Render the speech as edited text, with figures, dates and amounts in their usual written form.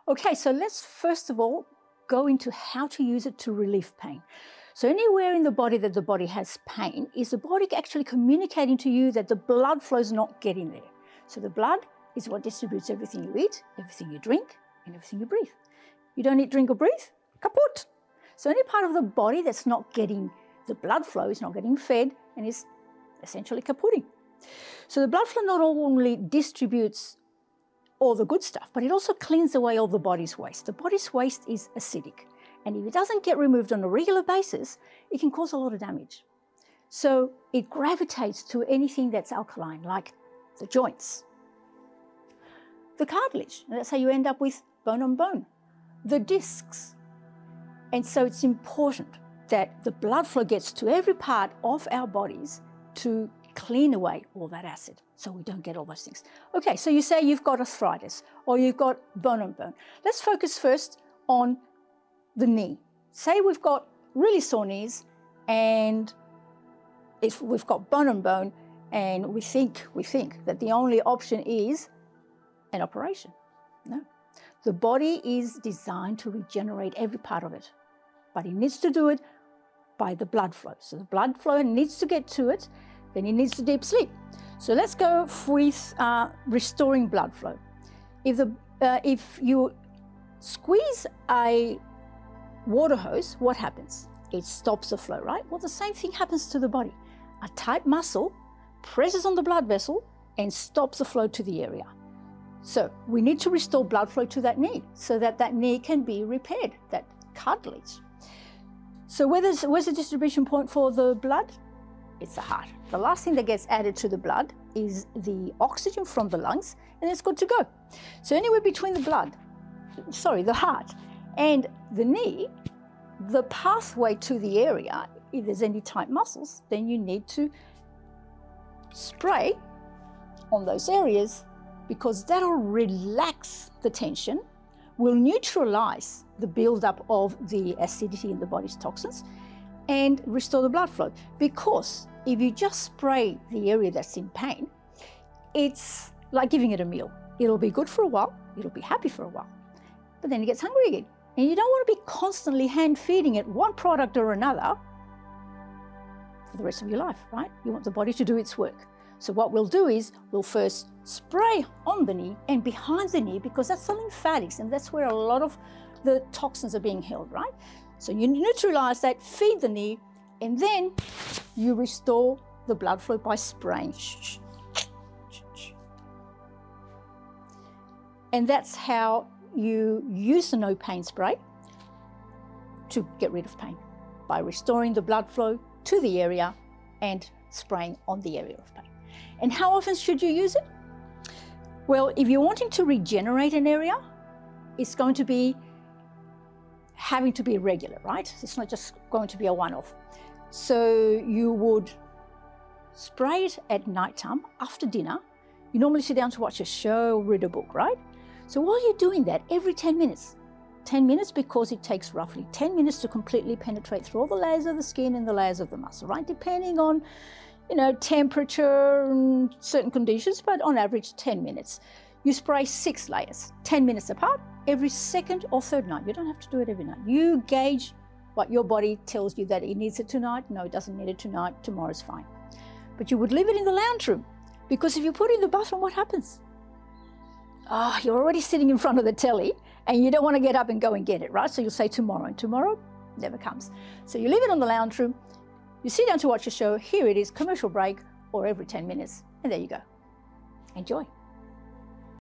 Okay, so let's first of all go into how to use it to relieve pain. So anywhere in the body that the body has pain is the body actually communicating to you that the blood flow is not getting there. So the blood is what distributes everything you eat, everything you drink, and everything you breathe. You don't eat, drink, or breathe, kaput. So any part of the body that's not getting the blood flow is not getting fed and is essentially kaputting. So the blood flow not only distributes all the good stuff, but it also cleans away all the body's waste. The body's waste is acidic, and if it doesn't get removed on a regular basis, it can cause a lot of damage. So it gravitates to anything that's alkaline, like the joints, the cartilage, and that's how you end up with bone on bone, the discs. And so it's important that the blood flow gets to every part of our bodies to clean away all that acid so we don't get all those things. Okay, so you say you've got arthritis or you've got bone on bone. Let's focus first on the knee. Say we've got really sore knees and if we've got bone on bone and we think that the only option is an operation. No. The body is designed to regenerate every part of it, but it needs to do it by the blood flow. So the blood flow needs to get to it, then it needs to deep sleep. So let's go with restoring blood flow. If you squeeze a water hose, what happens? It stops the flow, right? Well, the same thing happens to the body. A tight muscle presses on the blood vessel and stops the flow to the area. So we need to restore blood flow to that knee so that that knee can be repaired, that cartilage. So where's the distribution point for the blood? It's the heart. The last thing that gets added to the blood is the oxygen from the lungs, and it's good to go. So anywhere between the heart and the knee, the pathway to the area, if there's any tight muscles, then you need to spray on those areas because that'll relax the tension, will neutralize the buildup of the acidity in the body's toxins, and restore the blood flow. Because if you just spray the area that's in pain, it's like giving it a meal. It'll be good for a while, it'll be happy for a while, but then it gets hungry again. And you don't want to be constantly hand feeding it one product or another for the rest of your life, right? You want the body to do its work. So what we'll do is we'll first spray on the knee and behind the knee because that's the lymphatics and that's where a lot of the toxins are being held, right? So you neutralize that, feed the knee, and then you restore the blood flow by spraying. And that's how you use the no pain spray to get rid of pain, by restoring the blood flow to the area and spraying on the area of pain. And how often should you use it? Well, if you're wanting to regenerate an area, it's going to be having to be regular, right? It's not just going to be a one-off. So you would spray it at nighttime after dinner. You normally sit down to watch a show or read a book, right? So while you're doing that, every 10 minutes, 10 minutes because it takes roughly 10 minutes to completely penetrate through all the layers of the skin and the layers of the muscle, right? Depending on, temperature and certain conditions, but on average 10 minutes. You spray 6 layers, 10 minutes apart, every second or third night. You don't have to do it every night. You gauge what your body tells you that it needs it tonight. No, it doesn't need it tonight. Tomorrow's fine. But you would leave it in the lounge room because if you put it in the bathroom, what happens? You're already sitting in front of the telly and you don't want to get up and go and get it, right? So you'll say tomorrow, and tomorrow never comes. So you leave it on the lounge room, you sit down to watch a show, here it is, commercial break, or every 10 minutes, and there you go. Enjoy.